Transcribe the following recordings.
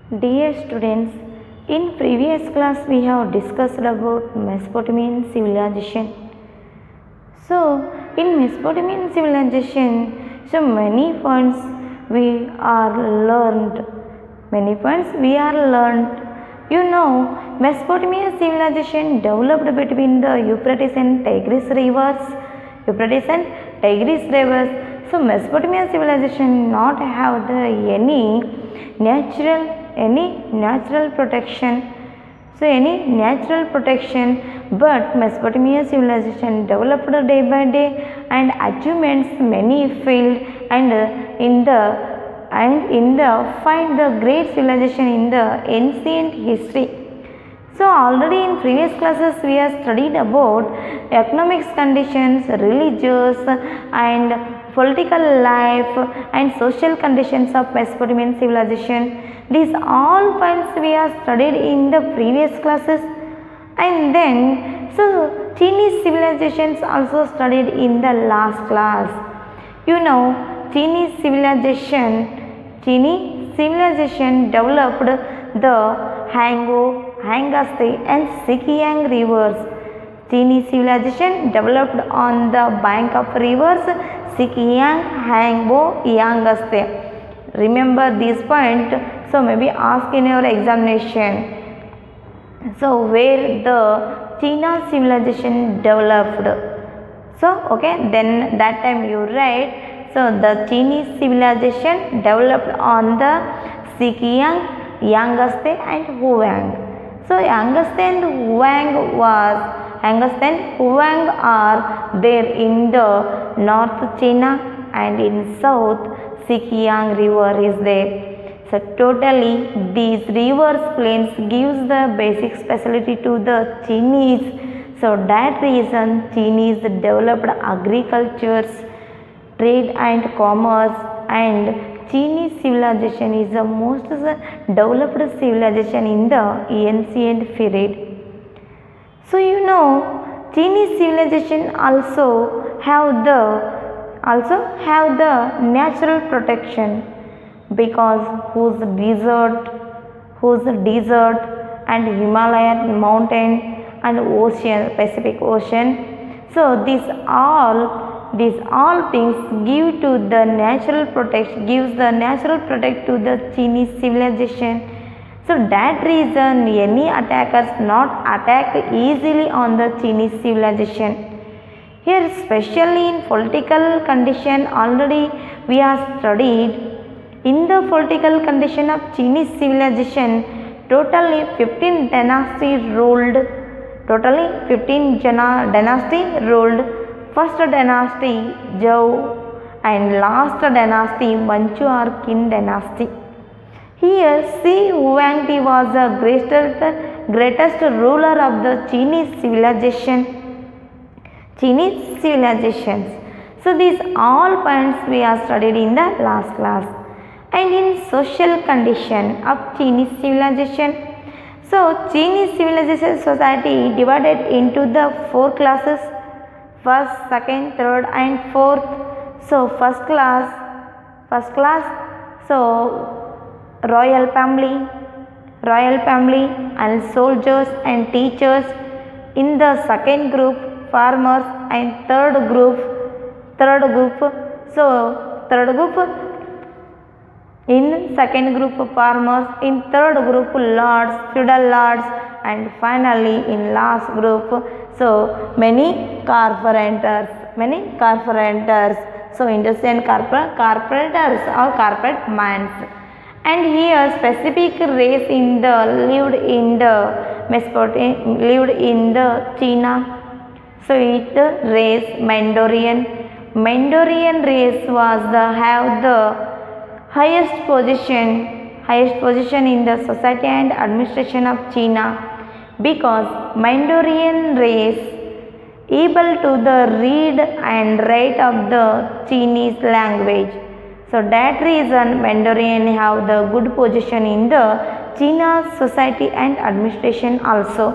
Dear students, in previous class we have discussed about Mesopotamian civilization. So, in Mesopotamian civilization, so many points we are learned. Many points we are learned. You know, Mesopotamian civilization developed between the Euphrates and Tigris rivers. Euphrates and Tigris rivers. So, Mesopotamian civilization not have any natural protection. So, any natural protection, but Mesopotamian civilization developed day by day and achievements many field and in the find the great civilization in the ancient history. So already in previous classes we have studied about economics conditions, religious and political life and social conditions of Mesopotamian civilization. These all points we have studied in the previous classes, and then so Chinese civilizations also studied in the last class. You know, Chinese civilization developed the Hangu, Hangaste and Sikiang rivers. Chinese civilization developed on the bank of rivers Sikiang, Hangbo, Yangaste. Remember this point, so maybe ask in your examination. So where the China civilization developed. So okay, then that time you write. So the Chinese civilization developed on the Sikiang, Yangaste and Huang. So Yangaste and Huang are there in the North China, and in South Sikiang river is there. So totally these rivers plains gives the basic specialty to the Chinese. So that reason Chinese developed agriculture, trade and commerce, and Chinese civilization is the most developed civilization in the ancient period. So you know, Chinese civilization also have the natural protection, because whose desert and Himalayan mountain and ocean, Pacific Ocean. So these all things gives the natural protection to the Chinese civilization. So that reason any attackers not attack easily on the Chinese civilization. Here especially in political condition already we have studied. In the political condition of Chinese civilization, totally 15 dynasty ruled. First dynasty Zhou and last dynasty Manchu or Qin dynasty. Here Shi Huangdi was the greatest ruler of the Chinese civilizations. So these all points we have studied in the last class. And in social condition of Chinese civilization, so Chinese civilization society divided into the 4 classes: first, second, third and fourth. So first class, so royal family and soldiers and teachers. In the second group, farmers, and third group, in second group farmers, in third group lords, feudal lords, and finally in last group so many carpenters. So industrial carpenters or carpet mans. And here specific race lived in the China. So it race Mandarin race was have the highest position in the society and administration of China, because Mandarin race able to the read and write of the Chinese language. So that reason Mandarin have the good position in the China society and administration also.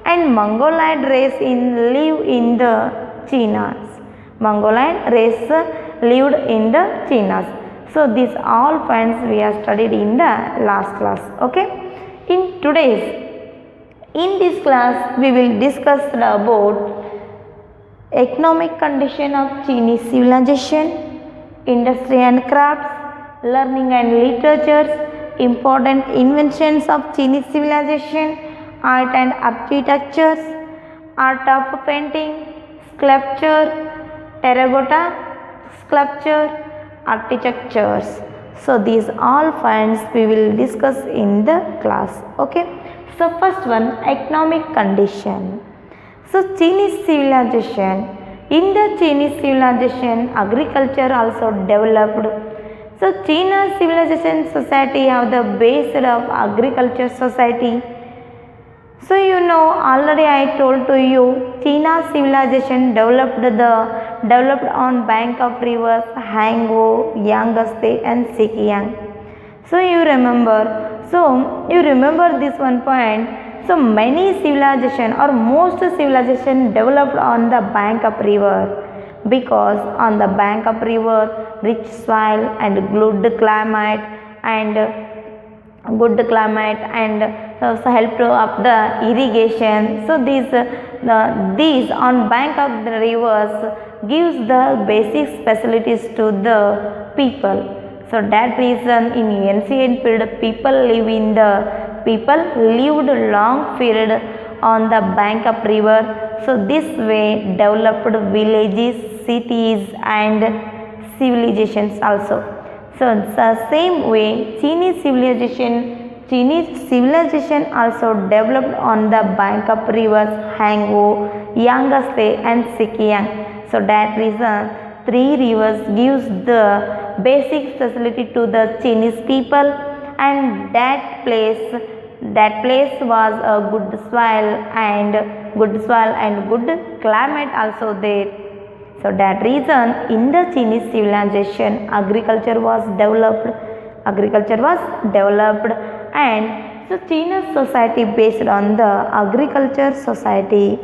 And Mongoloid race live in the Chinas. So these all points we have studied in the last class. Okay. In this class we will discuss about economic condition of Chinese civilization, industry and crafts, learning and literatures, important inventions of Chinese civilization, art and architectures, art of painting, sculpture, terracotta sculpture, architectures. So these all points we will discuss in the class. Okay. So first one, economic condition. So Chinese civilization, in the Chinese civilization agriculture also developed. So China's civilization society have the base of agriculture society. So you know, already I told to you, China's civilization developed on bank of rivers Hangu, Yangtze and Sikiang. So you remember this one point. So many civilization or most civilization developed on the bank of river, because on the bank of river rich soil and good climate and also help of the irrigation. So these on bank of the rivers gives the basic facilities to the people. So that reason in ancient period people lived long period on the bank of river. So this way developed villages, cities and civilizations also. So the same way Chinese civilization also developed on the bank of rivers Hangu, Yangtze and Sikiang. So that reason three rivers gives the basic facility to the Chinese people, and that place was a good soil and good climate also there. So that reason in the Chinese civilization agriculture was developed, and so China's society based on the agriculture society.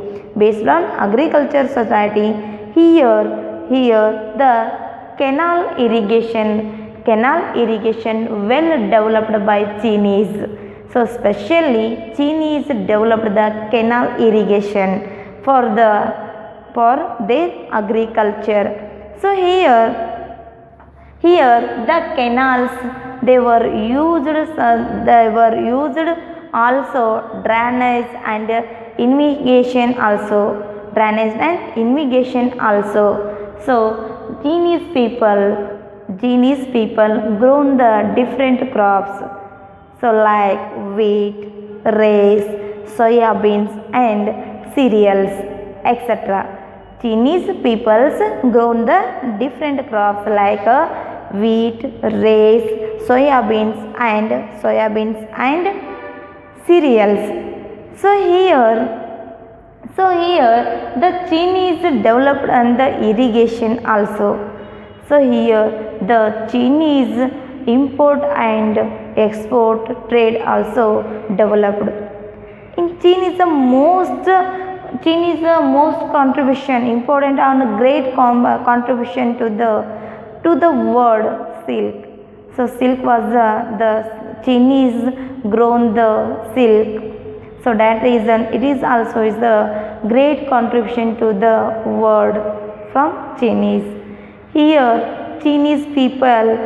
Here the canal irrigation well developed by Chinese. So specially Chinese developed the canal irrigation for their agriculture. So here the canals they were used also drainage and irrigation also. So Chinese people grown the different crops, so like wheat, rice, soya beans and cereals, etc. Chinese peoples grown the different crops like wheat, rice, soya beans and cereals. So here the Chinese developed on the irrigation also. So here the Chinese import and export trade also developed. In Chinese the most contribution, important and great contribution to the word silk. So silk was the Chinese grown the silk. So that reason it is also is the great contribution to the word from Chinese. Here Chinese people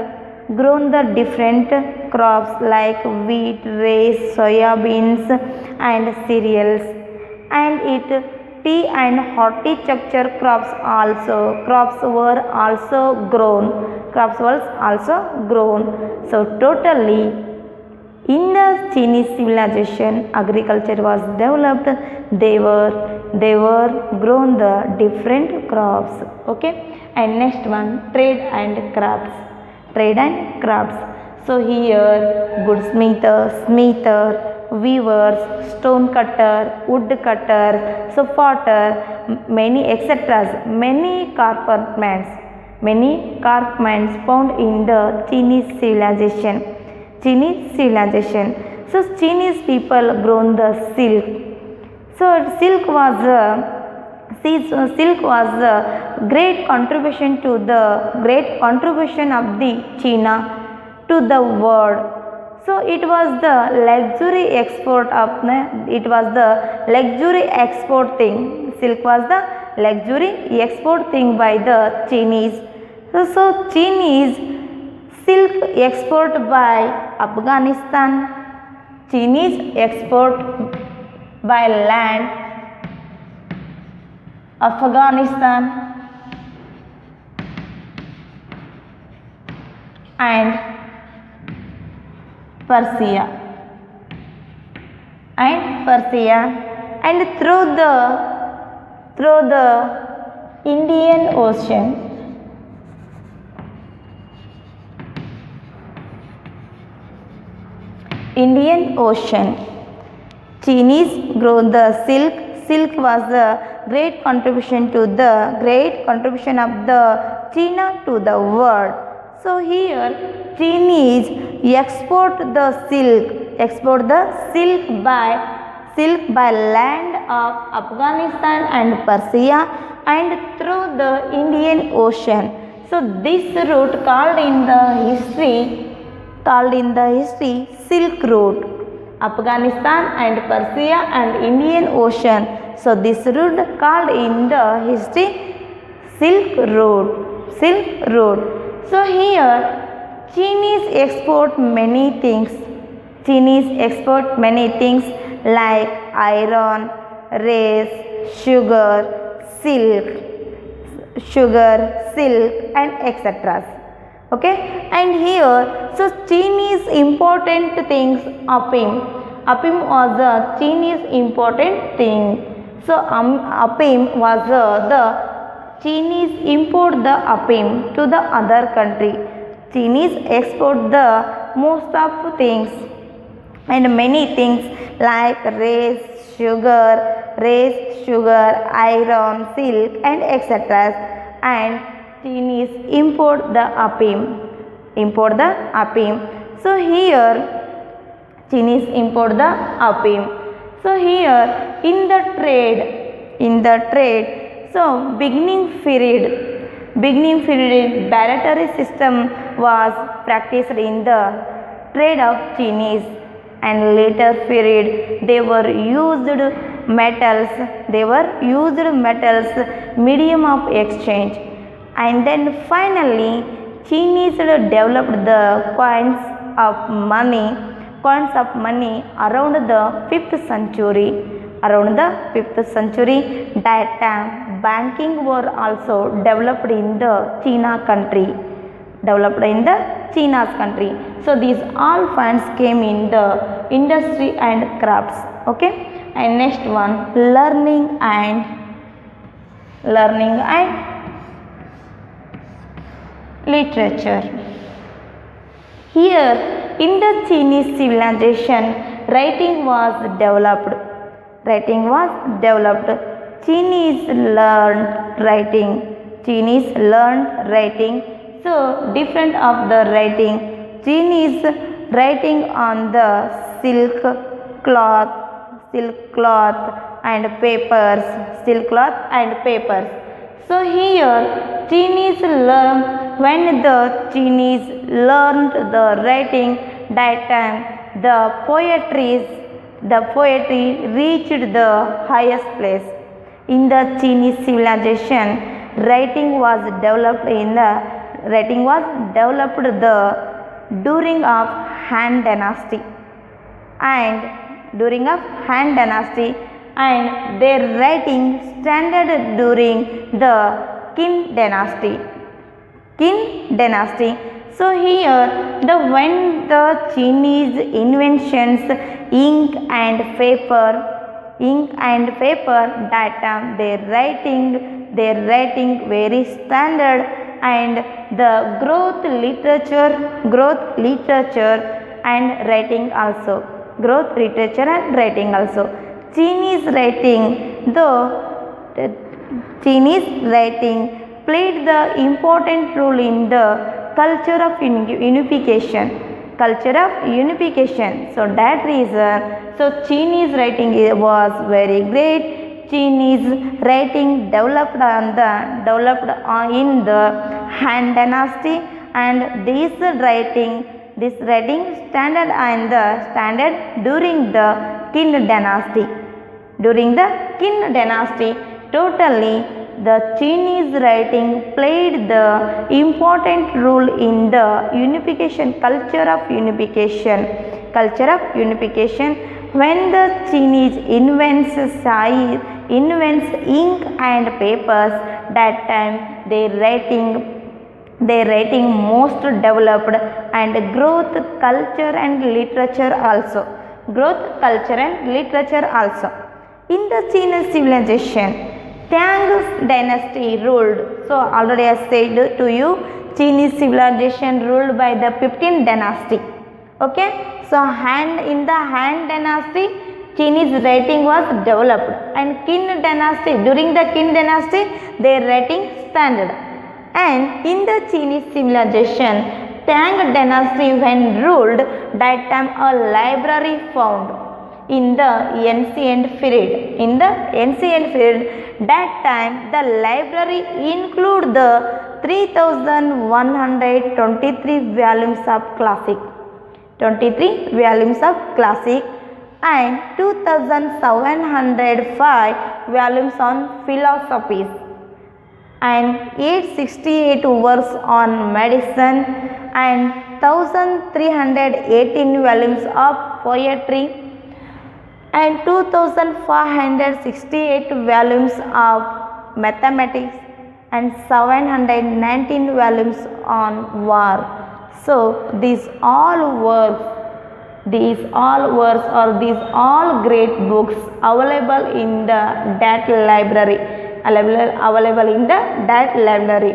grown the different crops like wheat, rice, soya beans and cereals, and tea and horticulture crops were also grown. So totally in the Chinese civilization agriculture was developed. They were grown the different crops. Okay. And next one, trade and crafts. So here goodsmither, smither, weavers, stone cutter, wood cutter, so potter, many etc. Many craftsmen found in the Chinese civilization. So Chinese people grown the silk. So silk was Silk was a great contribution of the China to the world. So it was the luxury export thing. Silk was the luxury export thing by the Chinese. So Chinese silk export by Afghanistan, Chinese export by land Afghanistan and Persia and through the Indian Ocean. Chinese grew the silk. Silk was a great contribution of the China to the world. So here Chinese export the silk by land of Afghanistan and Persia and through the Indian Ocean. So this route called in the history Silk Route. Afghanistan and Persia and Indian Ocean. So this route called in the history Silk Road. So here Chinese export many things like iron, rice, sugar, silk and etc. Okay, and here so Chinese important things, opium was a Chinese important thing. So opium was the Chinese import the opium to the other country. Chinese export the most of things and many things like rice, sugar, iron, silk and etc. and Chinese import the opium. So here Chinese import the opium. So here in the trade, so beginning period barter system was practiced in the trade of Chinese, and later period they were used metals medium of exchange. And then finally Chinese developed the coins of money around the 5th century. That time banking were also developed in the China's country. So these all funds came in the industry and crafts. Okay, and next one, learning and literature. Here in the Chinese civilization, writing was developed. Chinese learned writing. So different of the writing. Chinese writing on the silk cloth and papers. So here Chinese learned, when the Chinese learned the writing, that time the poetry reached the highest place. In the Chinese civilization, writing was developed during of Han Dynasty and their writing standard during the Qin Dynasty. So here when the Chinese inventions ink and paper, that time their writing very standard, and the growth literature and writing also. Chinese writing played the important role in the culture of unification. So that reason, so Chinese writing was very great. Chinese writing developed in the Han Dynasty, and this writing standard during the Qin Dynasty. During the Qin Dynasty, totally the Chinese writing played the important role in the culture of unification. When the Chinese invents ink and papers, that time their writing most developed, and growth culture and literature also. In the Chinese civilization, Tang dynasty ruled. So already I said to you, Chinese civilization ruled by the 15th dynasty. Okay, so in the Han Dynasty, Chinese writing was developed, and during the Qin Dynasty, their writing standard. And in the Chinese civilization, Tang Dynasty when ruled, that time a library found in the ancient period. That time the library include the 3123 volumes of classic. And 2705 volumes on philosophies, and 868 works on medicine, and 1318 volumes of poetry, and 2568 volumes of mathematics, and 719 volumes on war. So these all great books available in that library.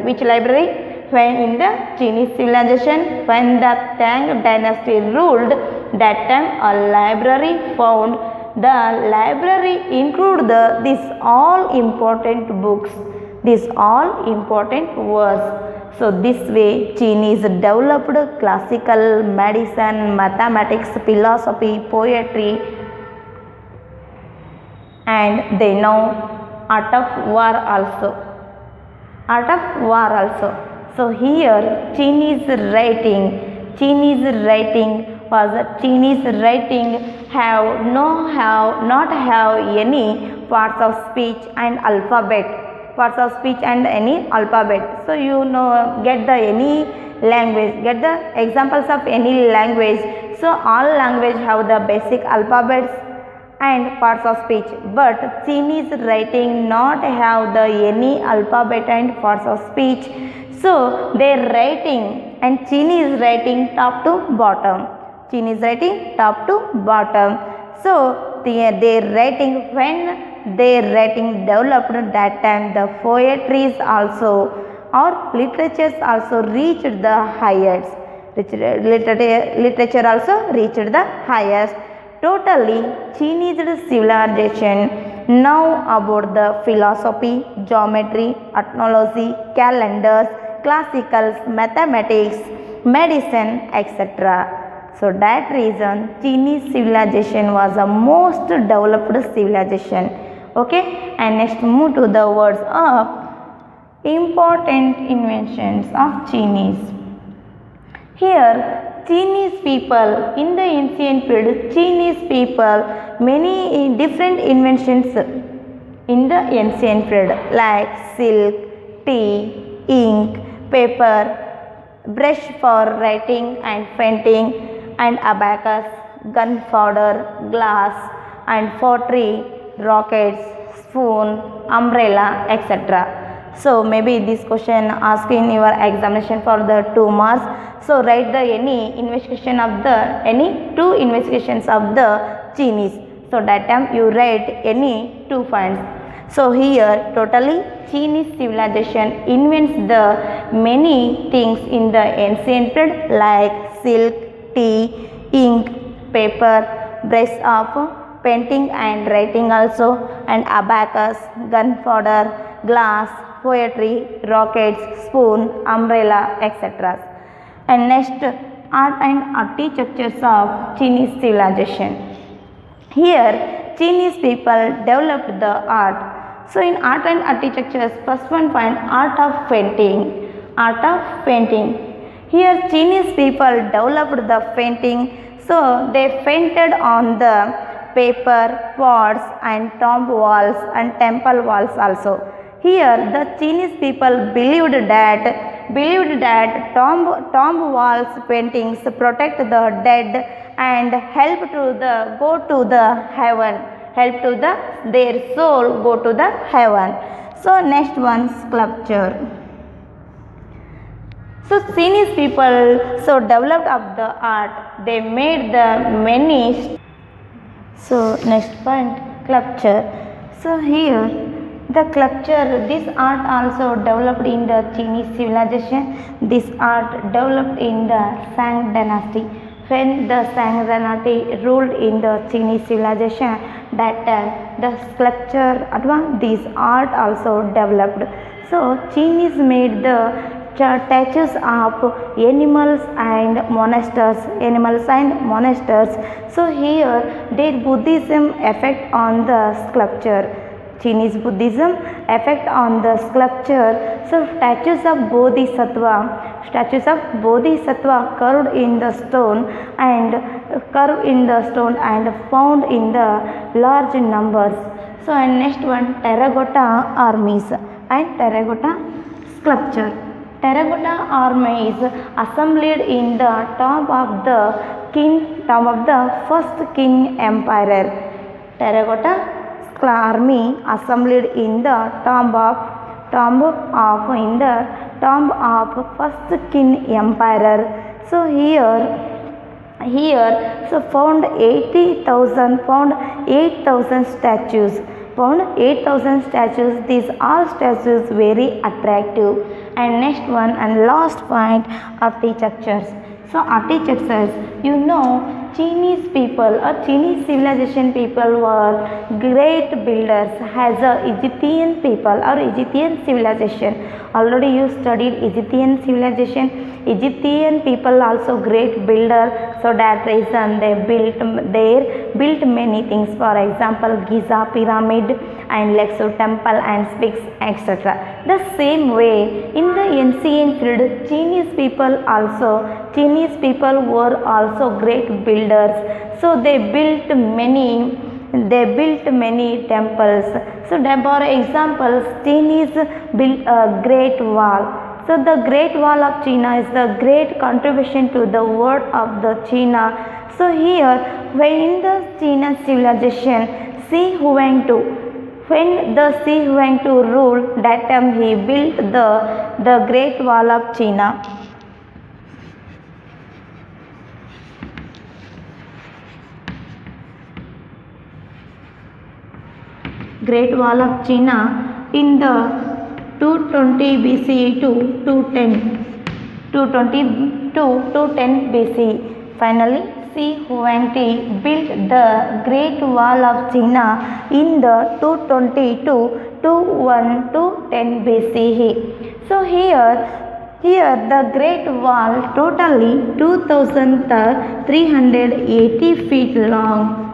Which library? When in the Chinese civilization, when the Tang dynasty ruled, that time a library found. The library include these all important books, these all important works. So this way Chinese developed classical, medicine, mathematics, philosophy, poetry, and they know art of war also. So here Chinese writing not have any parts of speech and alphabet. So you know, get the examples of any language. So all language have the basic alphabets and parts of speech, but Chinese writing not have any alphabet and parts of speech. So their writing and Chinese writing top to bottom. So their writing, when their writing developed, that time the poetries also or literatures also reached the highest. Literature also reached the highest. Totally Chinese civilization know about the philosophy, geometry, ethnology, calendars, classicals, mathematics, medicine, etc. So that reason Chinese civilization was the most developed civilization. Okay, and next move to the words of important inventions of Chinese. Here Chinese people, in the ancient period, Chinese people many different inventions in the ancient period, like silk, tea, ink, paper, brush for writing and painting, and abacus, gunpowder, glass, and pottery, rockets, spoon, umbrella, etc. So maybe this question asked in your examination for the 2 marks. So write the any two investigations of the Chinese. So that time you write any 2 points. So here totally Chinese civilization invents the many things in the ancient period, like silk, tea, ink, paper, brush of painting and writing also, and abacus, gunpowder, glass, poetry, rockets, spoon, umbrella, etc. And next, art and architectures of Chinese civilization. Here Chinese people developed the art So in art and architecture, first one point, art of painting. Art of painting. Here Chinese people developed the painting, so they painted on the paper, pots and tomb walls and temple walls also. Here the Chinese people believed that tomb walls paintings protect the dead and help to the go to the heaven, help to the their soul go to the heaven. So next one, sculpture. So Chinese people so developed up the art, they made the many. So next point, sculpture. So here the sculpture, this art also developed in the Chinese civilization. This art developed in the Shang dynasty. When the Shang dynasty ruled in the Chinese civilization, that time the sculpture, this art also developed. So Chinese made the statues of animals and monsters. So here their Buddhism effect on the sculpture. Chinese Buddhism effect on the sculpture. So statues of Bodhisattva carved in the stone and found in the large numbers. So and next one, terracotta armies and terracotta sculpture. Terracotta army is assembled in the top of the first king emperor. Terracotta army assembled in the tomb of first king emperor. So here so found 8,000 statues. These all statues very attractive. And next one and last point, architectures. So architectures, Chinese people or Chinese civilization people were great builders as Egyptian people or Egyptian civilization. Already you studied Egyptian civilization. Egyptian people also great builder, so that reason they built many things. For example, Giza pyramid and Luxor temple and Sphinx, etc. The same way in the ancient period, Chinese people were also great builders. So they built many temples. So for example, Chinese built a great wall. So the Great Wall of China is the great contribution to the world of the China. So here when the China civilization, when the Xi Huangdi ruled, that time he built the Great Wall of China. Great Wall of China in the 220 BCE to 210 BCE. Finally, Xi Huangdi built the Great Wall of China in the 220 to 210 BCE. So here the Great Wall totally 2,380 feet long,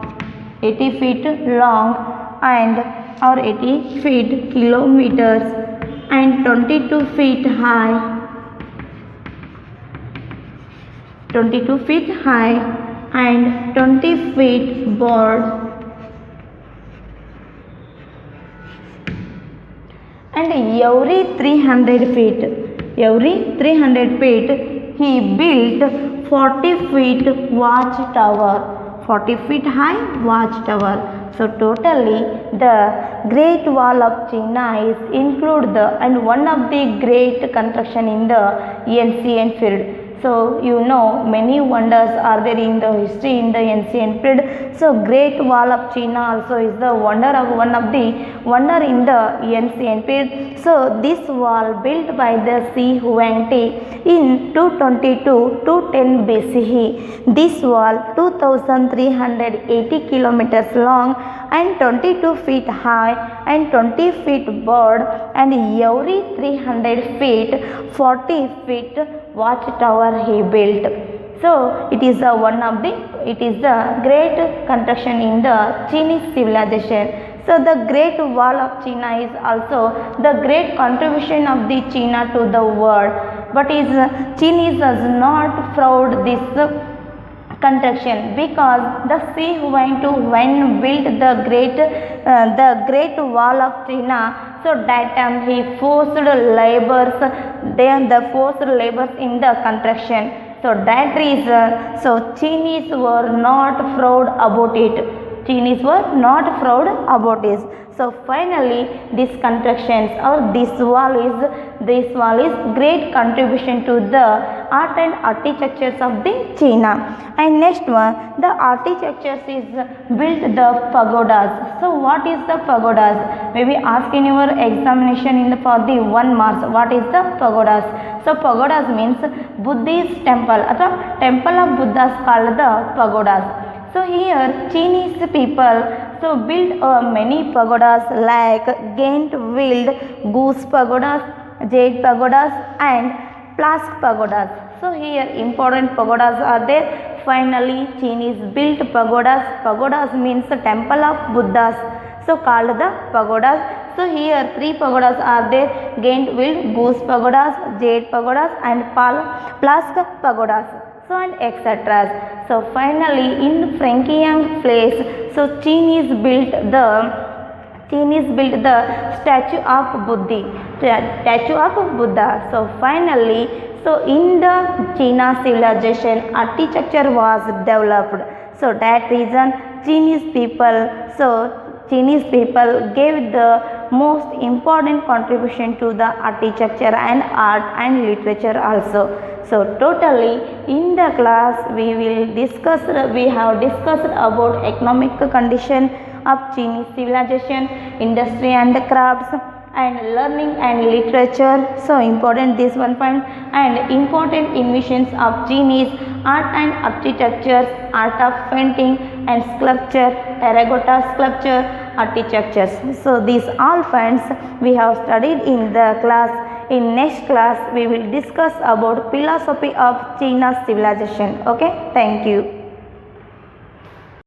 and or 80 feet kilometers and 22 feet high, and 20 feet broad, and every 300 feet he built 40 feet watchtower, 40 feet high watchtower. So totally the Great Wall of China is include and one of the great construction in the ancient period. So many wonders are there in the history in the ancient period. So Great Wall of China also is the one of the wonder in the ancient period. So this wall built by the Xi Huangdi in 222 to 10 BCE. This wall 2,380 kilometers long and 22 feet high and 20 feet broad, and every 300 feet 40 feet watchtower he built. So it is the great construction in the Chinese civilization. So the Great Wall of China is also the great contribution of the China to the world, but Chinese does not fraud this construction because the Xi when built the great wall of China, so that time he forced labors, the forced labors in the construction. So that reason, so Chinese were not proud about it. Chinese were not proud about it. So finally, this constructions or this wall is great contribution to the art and architectures of the China. And next one, the architectures is built the pagodas. So what is the pagodas? Maybe ask in your examination for the 1 marks. What is the pagodas? So pagodas means Buddhist temple or temple of Buddhas called the pagodas. So here Chinese people so built many pagodas like Ghent-Wild, Goose pagodas, Jade pagodas and Plask pagodas. So here important pagodas are there. Finally Chinese built pagodas. Pagodas means temple of Buddhas, so called the pagodas. So here 3 pagodas are there: Ghent-Wild, Goose pagodas, Jade pagodas and Plask pagodas. So and etc. So finally in Frankiang place, so Chinese built the statue of Buddha. So finally, so in the China civilization, architecture was developed. So that reason Chinese people gave the most important contribution to the architecture and art and literature also. So totally in the class we have discussed about economic condition of Chinese civilization, industry and crafts and learning and literature. So important this one point, and important inventions of Chinese art and architecture, art of painting and sculpture, terracotta sculpture, architectures. So these all points we have studied in the class. In next class we will discuss about philosophy of China's civilization. Okay, thank you.